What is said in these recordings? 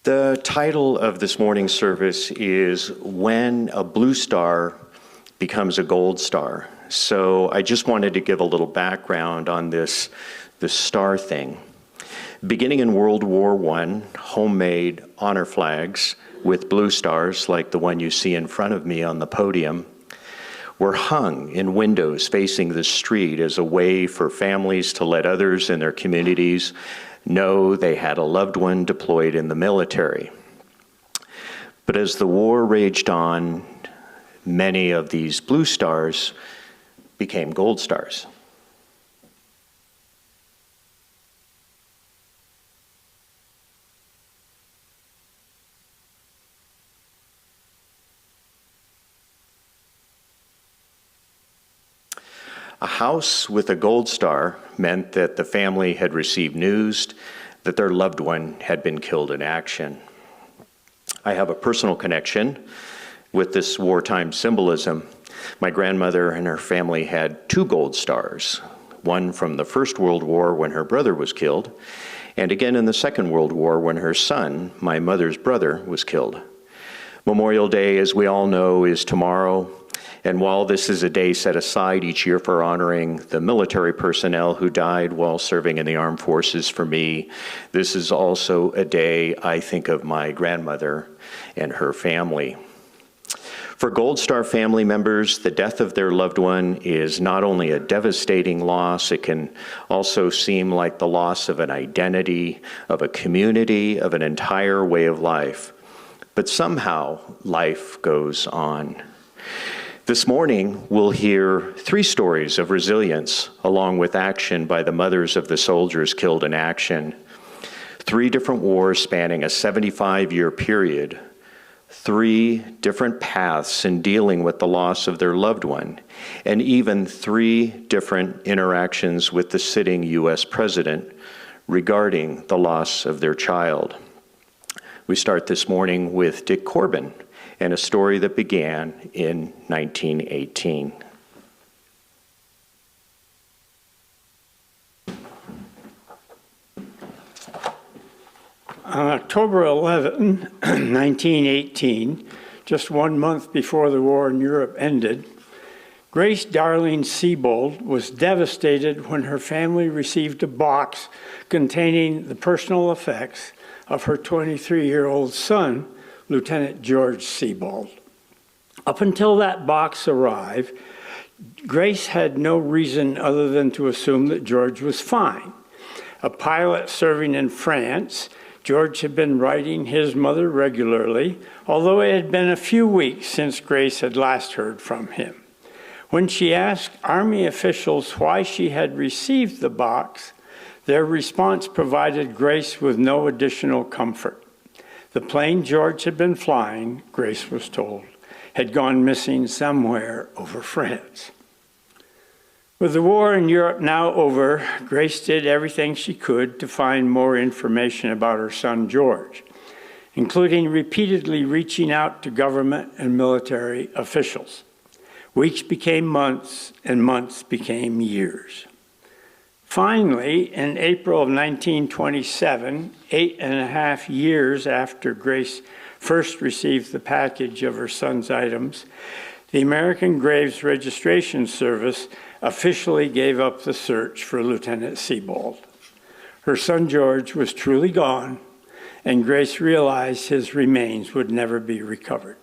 The title of this morning's service is When a Blue Star Becomes a Gold Star. So I just wanted to give a little background on this star thing. Beginning in World War I, homemade honor flags with blue stars, like the one you see in front of me on the podium, were hung in windows facing the street as a way for families to let others in their communities know they had a loved one deployed in the military. But as the war raged on, many of these blue stars became gold stars. A house with a gold star meant that the family had received news that their loved one had been killed in action. I have a personal connection with this wartime symbolism. My grandmother and her family had two gold stars, one from the First World War when her brother was killed, and again in the Second World War when her son, my mother's brother, was killed. Memorial Day, as we all know, is tomorrow. And while this is a day set aside each year for honoring the military personnel who died while serving in the armed forces for me, this is also a day I think of my grandmother and her family. For Gold Star family members, the death of their loved one is not only a devastating loss, it can also seem like the loss of an identity, of a community, of an entire way of life. But somehow, life goes on. This morning, we'll hear three stories of resilience, along with action by the mothers of the soldiers killed in action. Three different wars spanning a 75-year period. Three different paths in dealing with the loss of their loved one. And even three different interactions with the sitting U.S. president regarding the loss of their child. We start this morning with Dick Corbin, and a story that began in 1918. On October 11, 1918, just 1 month before the war in Europe ended, Grace Darlene Siebold was devastated when her family received a box containing the personal effects of her 23-year-old son, Lieutenant George Siebold. Up until that box arrived, Grace had no reason other than to assume that George was fine. A pilot serving in France, George had been writing his mother regularly, although it had been a few weeks since Grace had last heard from him. When she asked Army officials why she had received the box, their response provided Grace with no additional comfort. The plane George had been flying, Grace was told, had gone missing somewhere over France. With the war in Europe now over, Grace did everything she could to find more information about her son George, including repeatedly reaching out to government and military officials. Weeks became months, and months became years. Finally, in April of 1927, 8.5 years after Grace first received the package of her son's items, the American Graves Registration Service officially gave up the search for Lieutenant Siebold. Her son George was truly gone, and Grace realized his remains would never be recovered.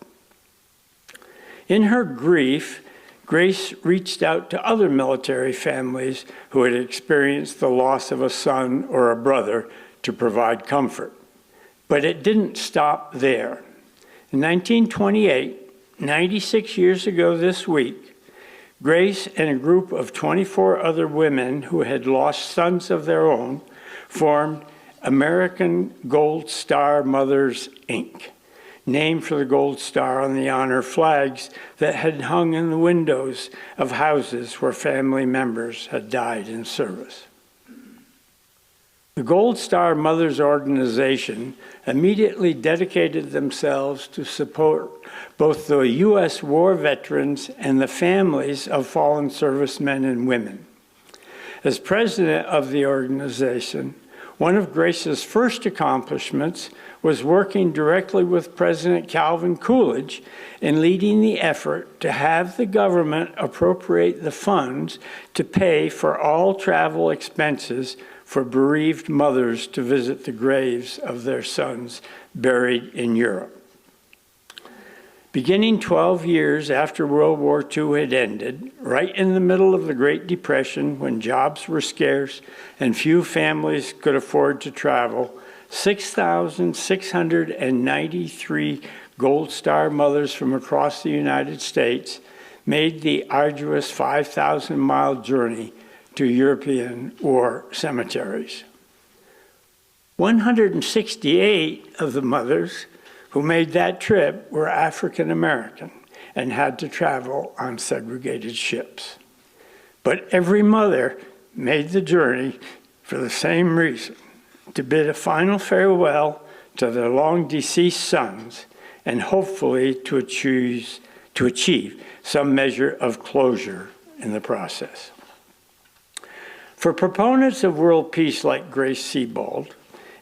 In her grief, Grace reached out to other military families who had experienced the loss of a son or a brother to provide comfort. But it didn't stop there. In 1928, 96 years ago this week, Grace and a group of 24 other women who had lost sons of their own formed American Gold Star Mothers, Inc., named for the gold star on the honor flags that had hung in the windows of houses where family members had died in service. The Gold Star Mothers organization immediately dedicated themselves to support both the U.S. war veterans and the families of fallen servicemen and women. As president of the organization, One of Grace's first accomplishments was working directly with President Calvin Coolidge in leading the effort to have the government appropriate the funds to pay for all travel expenses for bereaved mothers to visit the graves of their sons buried in Europe. Beginning 12 years after World War II had ended, right in the middle of the Great Depression when jobs were scarce and few families could afford to travel, 6,693 Gold Star mothers from across the United States made the arduous 5,000-mile journey to European war cemeteries. 168 of the mothers who made that trip were African American and had to travel on segregated ships. But every mother made the journey for the same reason, to bid a final farewell to their long-deceased sons and hopefully to achieve some measure of closure in the process. For proponents of world peace like Grace Sebald,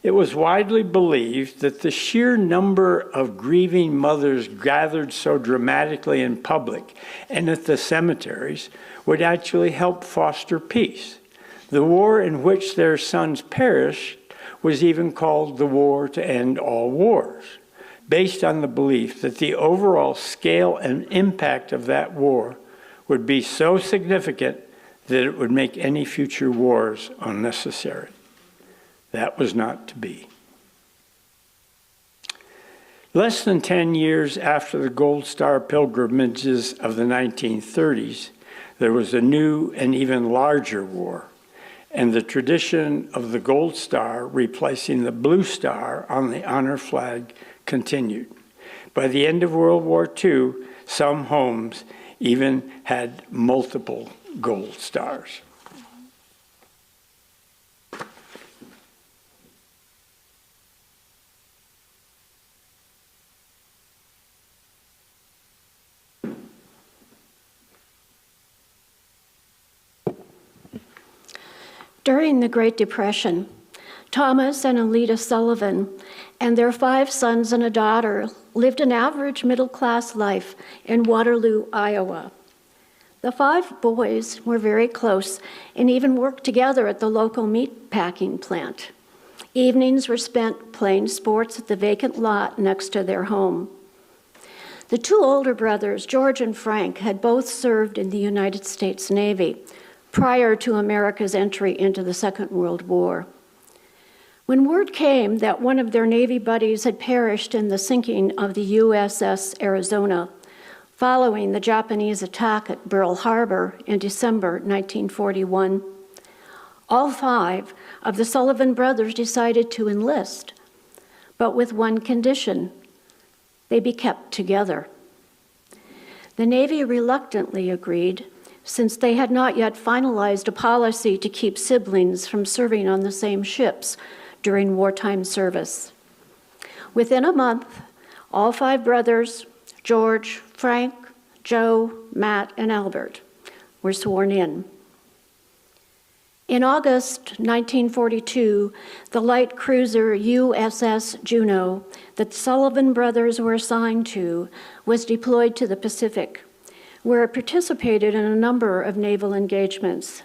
it was widely believed that the sheer number of grieving mothers gathered so dramatically in public and at the cemeteries would actually help foster peace. The war in which their sons perished was even called the War to End All Wars, based on the belief that the overall scale and impact of that war would be so significant that it would make any future wars unnecessary. That was not to be. Less than 10 years after the Gold Star pilgrimages of the 1930s, there was a new and even larger war, and the tradition of the Gold Star replacing the Blue Star on the honor flag continued. By the end of World War II, some homes even had multiple Gold Stars. During the Great Depression, Thomas and Alida Sullivan and their 5 sons and a daughter lived an average middle-class life in Waterloo, Iowa. The 5 boys were very close and even worked together at the local meat packing plant. Evenings were spent playing sports at the vacant lot next to their home. The 2 older brothers, George and Frank, had both served in the United States Navy prior to America's entry into the Second World War. When word came that one of their Navy buddies had perished in the sinking of the USS Arizona following the Japanese attack at Pearl Harbor in December 1941, all 5 of the Sullivan brothers decided to enlist, but with one condition: they be kept together. The Navy reluctantly agreed, since they had not yet finalized a policy to keep siblings from serving on the same ships during wartime service. Within a month, all 5 brothers, George, Frank, Joe, Matt, and Albert, were sworn in. In August 1942, the light cruiser USS Juneau that the Sullivan brothers were assigned to was deployed to the Pacific, where it participated in a number of naval engagements.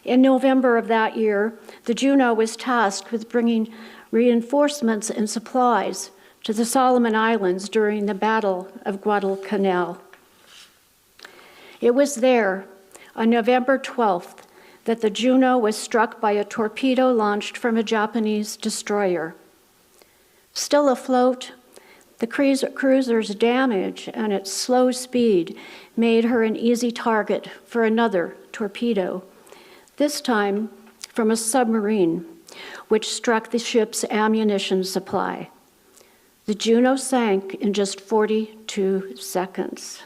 In November of that year, the Juneau was tasked with bringing reinforcements and supplies to the Solomon Islands during the Battle of Guadalcanal. It was there, on November 12th, that the Juneau was struck by a torpedo launched from a Japanese destroyer. Still afloat, the cruiser's damage and its slow speed made her an easy target for another torpedo, this time from a submarine, which struck the ship's ammunition supply. The Juneau sank in just 42 seconds.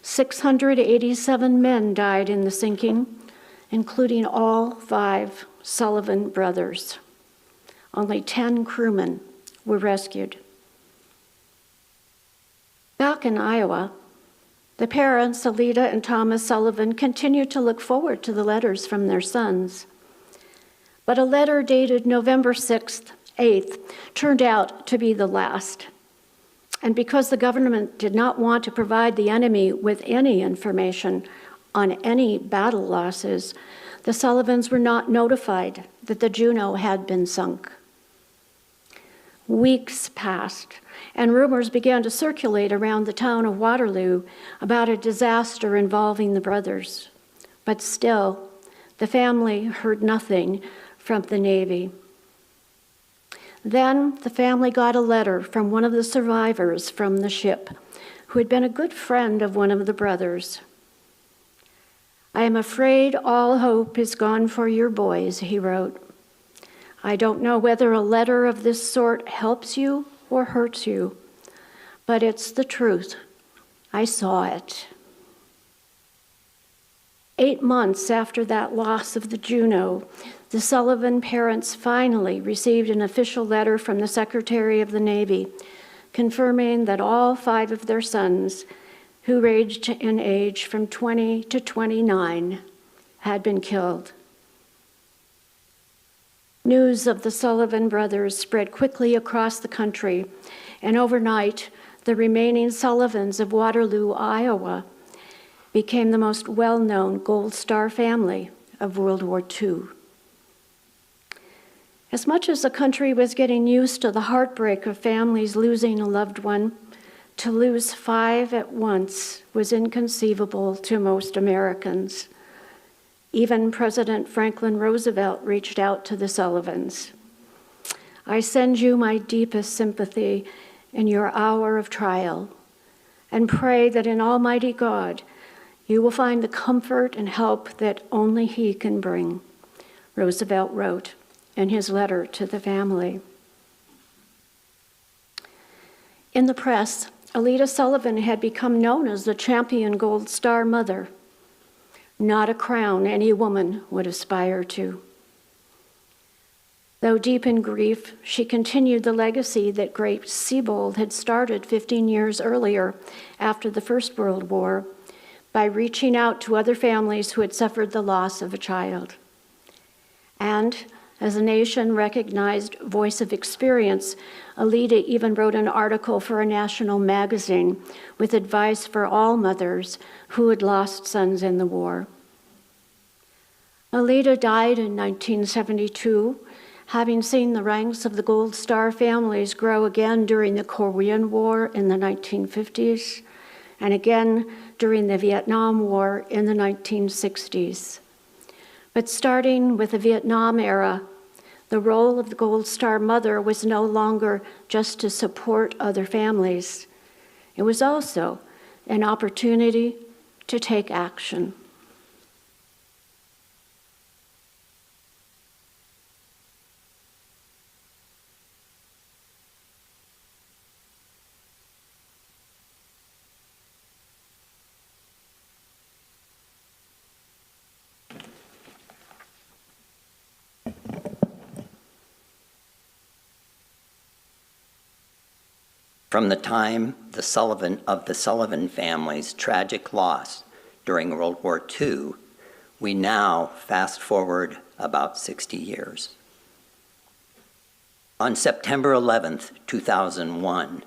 687 men died in the sinking, including all 5 Sullivan brothers. Only 10 crewmen were rescued. Back in Iowa, the parents, Alida and Thomas Sullivan, continued to look forward to the letters from their sons. But a letter dated November 6th, 8th, turned out to be the last. And because the government did not want to provide the enemy with any information on any battle losses, the Sullivans were not notified that the Juno had been sunk. Weeks passed, and rumors began to circulate around the town of Waterloo about a disaster involving the brothers. But still, the family heard nothing from the Navy. Then the family got a letter from one of the survivors from the ship, who had been a good friend of one of the brothers. "I am afraid all hope is gone for your boys," he wrote. "I don't know whether a letter of this sort helps you or hurts you, but it's the truth. I saw it." 8 months after that loss of the Juno, the Sullivan parents finally received an official letter from the Secretary of the Navy confirming that all 5 of their sons, who ranged in age from 20 to 29, had been killed. News of the Sullivan brothers spread quickly across the country, and overnight, the remaining Sullivans of Waterloo, Iowa, became the most well-known Gold Star family of World War II. As much as the country was getting used to the heartbreak of families losing a loved one, to lose 5 at once was inconceivable to most Americans. Even President Franklin Roosevelt reached out to the Sullivans. "I send you my deepest sympathy in your hour of trial, and pray that in Almighty God you will find the comfort and help that only He can bring," Roosevelt wrote in his letter to the family. In the press, Alida Sullivan had become known as the champion Gold Star mother, not a crown any woman would aspire to. Though deep in grief, she continued the legacy that Grace Siebold had started 15 years earlier after the First World War by reaching out to other families who had suffered the loss of a child. And as a nation-recognized voice of experience, Alida even wrote an article for a national magazine with advice for all mothers who had lost sons in the war. Alida died in 1972, having seen the ranks of the Gold Star families grow again during the Korean War in the 1950s, and again during the Vietnam War in the 1960s. But starting with the Vietnam era, the role of the Gold Star mother was no longer just to support other families. It was also an opportunity to take action. From the time of the Sullivan family's tragic loss during World War II, we now fast forward about 60 years. On September 11th, 2001,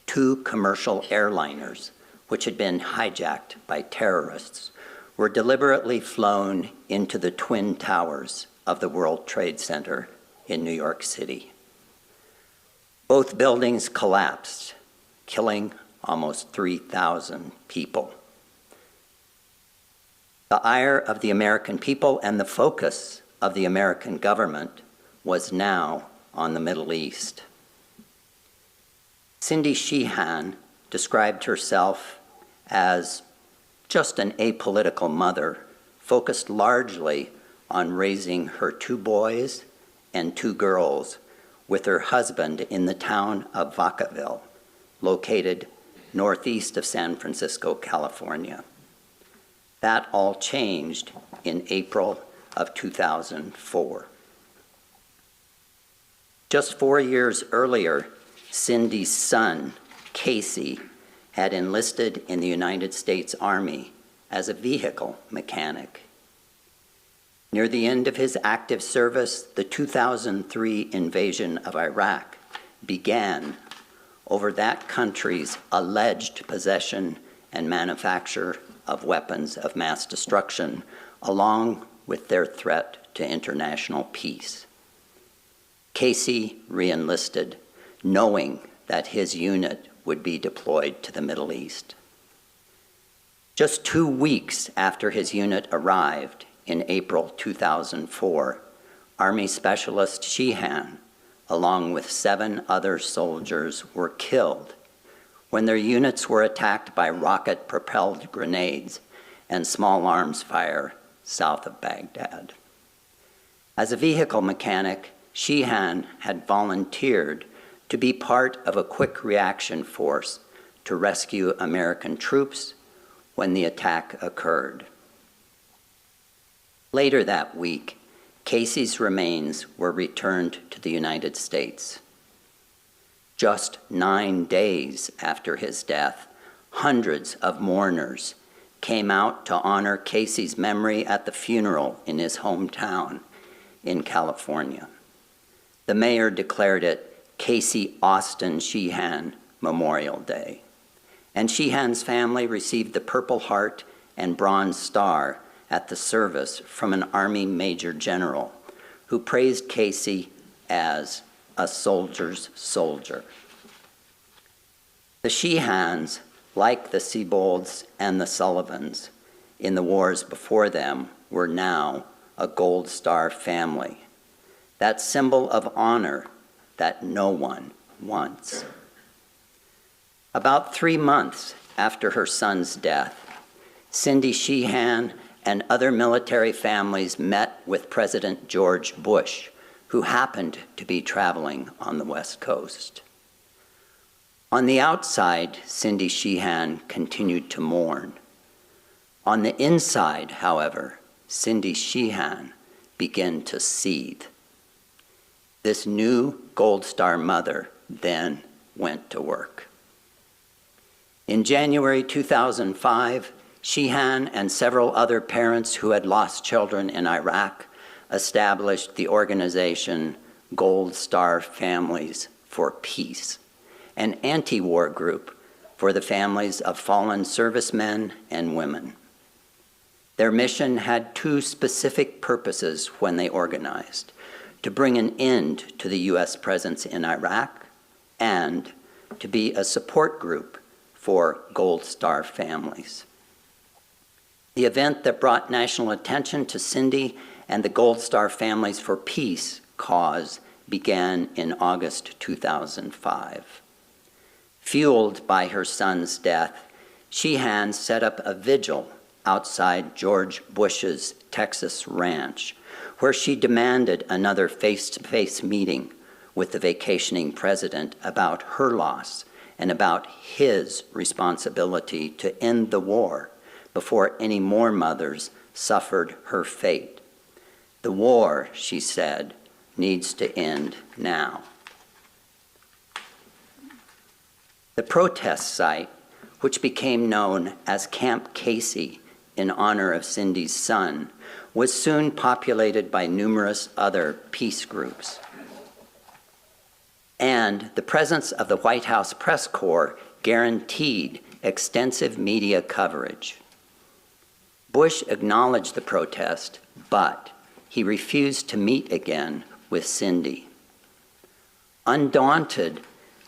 2 commercial airliners, which had been hijacked by terrorists, were deliberately flown into the Twin Towers of the World Trade Center in New York City. Both buildings collapsed, killing almost 3,000 people. The ire of the American people and the focus of the American government was now on the Middle East. Cindy Sheehan described herself as just an apolitical mother, focused largely on raising her 2 boys and 2 girls with her husband in the town of Vacaville, located northeast of San Francisco, California. That all changed in April of 2004. Just 4 years earlier, Cindy's son, Casey, had enlisted in the United States Army as a vehicle mechanic. Near the end of his active service, the 2003 invasion of Iraq began over that country's alleged possession and manufacture of weapons of mass destruction, along with their threat to international peace. Casey re-enlisted, knowing that his unit would be deployed to the Middle East. Just 2 weeks after his unit arrived in April 2004, Army Specialist Sheehan, along with 7 other soldiers, were killed when their units were attacked by rocket-propelled grenades and small arms fire south of Baghdad. As a vehicle mechanic, Sheehan had volunteered to be part of a quick reaction force to rescue American troops when the attack occurred. Later that week, Casey's remains were returned to the United States. Just 9 days after his death, hundreds of mourners came out to honor Casey's memory at the funeral in his hometown in California. The mayor declared it Casey Austin Sheehan Memorial Day, and Sheehan's family received the Purple Heart and Bronze Star at the service from an Army Major General who praised Casey as a soldier's soldier. The Sheehans, like the Seabolds and the Sullivans in the wars before them, were now a Gold Star family, that symbol of honor that no one wants. About 3 months after her son's death, Cindy Sheehan and other military families met with President George Bush, who happened to be traveling on the West Coast. On the outside, Cindy Sheehan continued to mourn. On the inside, however, Cindy Sheehan began to seethe. This new Gold Star mother then went to work. In January 2005, Sheehan and several other parents who had lost children in Iraq established the organization Gold Star Families for Peace, an anti-war group for the families of fallen servicemen and women. Their mission had 2 specific purposes when they organized: to bring an end to the U.S. presence in Iraq and to be a support group for Gold Star families. The event that brought national attention to Cindy and the Gold Star Families for Peace cause began in August 2005. Fueled by her son's death, Sheehan set up a vigil outside George Bush's Texas ranch, where she demanded another face-to-face meeting with the vacationing president about her loss and about his responsibility to end the war before any more mothers suffered her fate. The war, she said, needs to end now. The protest site, which became known as Camp Casey in honor of Cindy's son, was soon populated by numerous other peace groups. And the presence of the White House press corps guaranteed extensive media coverage. Bush acknowledged the protest, but he refused to meet again with Cindy. Undaunted,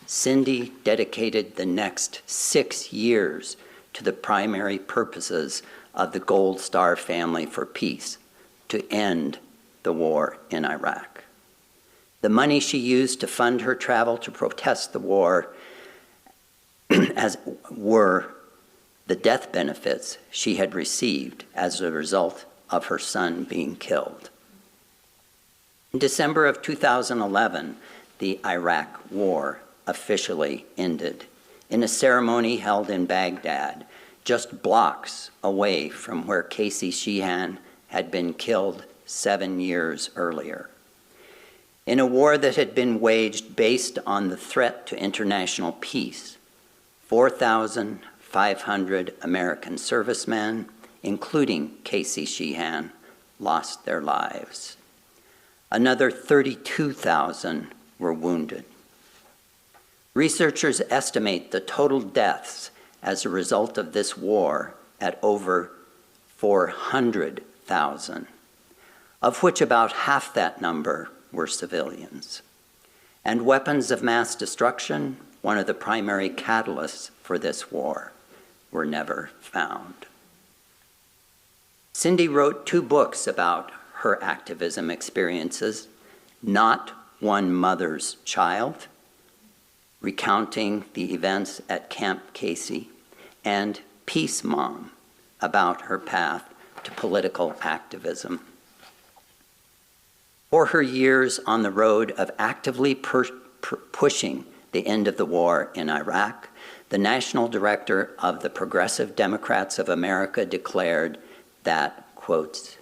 Cindy dedicated the next 6 years to the primary purposes of the Gold Star Family for Peace, to end the war in Iraq. The money she used to fund her travel to protest the war, as were the death benefits she had received as a result of her son being killed. In December of 2011, the Iraq War officially ended in a ceremony held in Baghdad, just blocks away from where Casey Sheehan had been killed 7 years earlier. In a war that had been waged based on the threat to international peace, 4,500 American servicemen, including Casey Sheehan, lost their lives. Another 32,000 were wounded. Researchers estimate the total deaths as a result of this war at over 400,000, of which about half that number were civilians. And weapons of mass destruction, one of the primary catalysts for this war, were never found. Cindy wrote 2 books about her activism experiences, Not One Mother's Child, recounting the events at Camp Casey, and Peace Mom, about her path to political activism. For her years on the road of actively pushing the end of the war in Iraq, the national director of the Progressive Democrats of America declared that, quotes,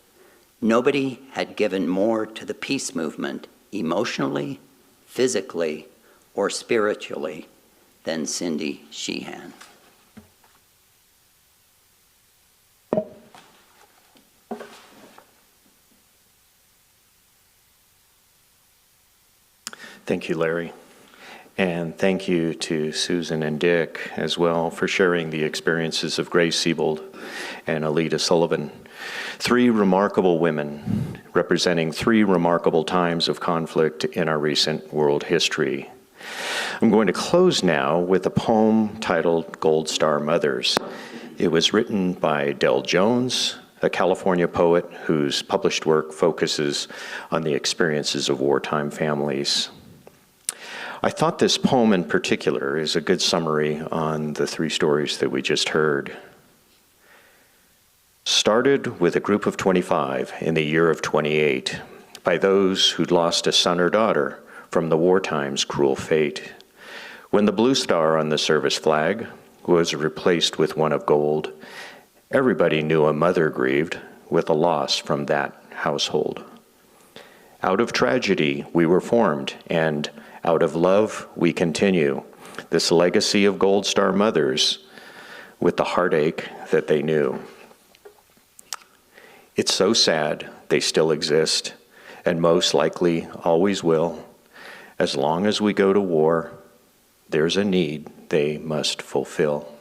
"Nobody had given more to the peace movement emotionally, physically, or spiritually than Cindy Sheehan." Thank you, Larry. And thank you to Susan and Dick as well for sharing the experiences of Grace Siebold and Alida Sullivan. 3 remarkable women representing 3 remarkable times of conflict in our recent world history. I'm going to close now with a poem titled Gold Star Mothers. It was written by Del Jones, a California poet whose published work focuses on the experiences of wartime families. I thought this poem in particular is a good summary on the 3 stories that we just heard. Started with a group of 25 in the year of 28 by those who'd lost a son or daughter from the wartime's cruel fate. When the blue star on the service flag was replaced with one of gold, everybody knew a mother grieved with a loss from that household. Out of tragedy we were formed, and out of love we continue this legacy of Gold Star mothers with the heartache that they knew. It's so sad they still exist, and most likely always will. As long as we go to war, there's a need they must fulfill.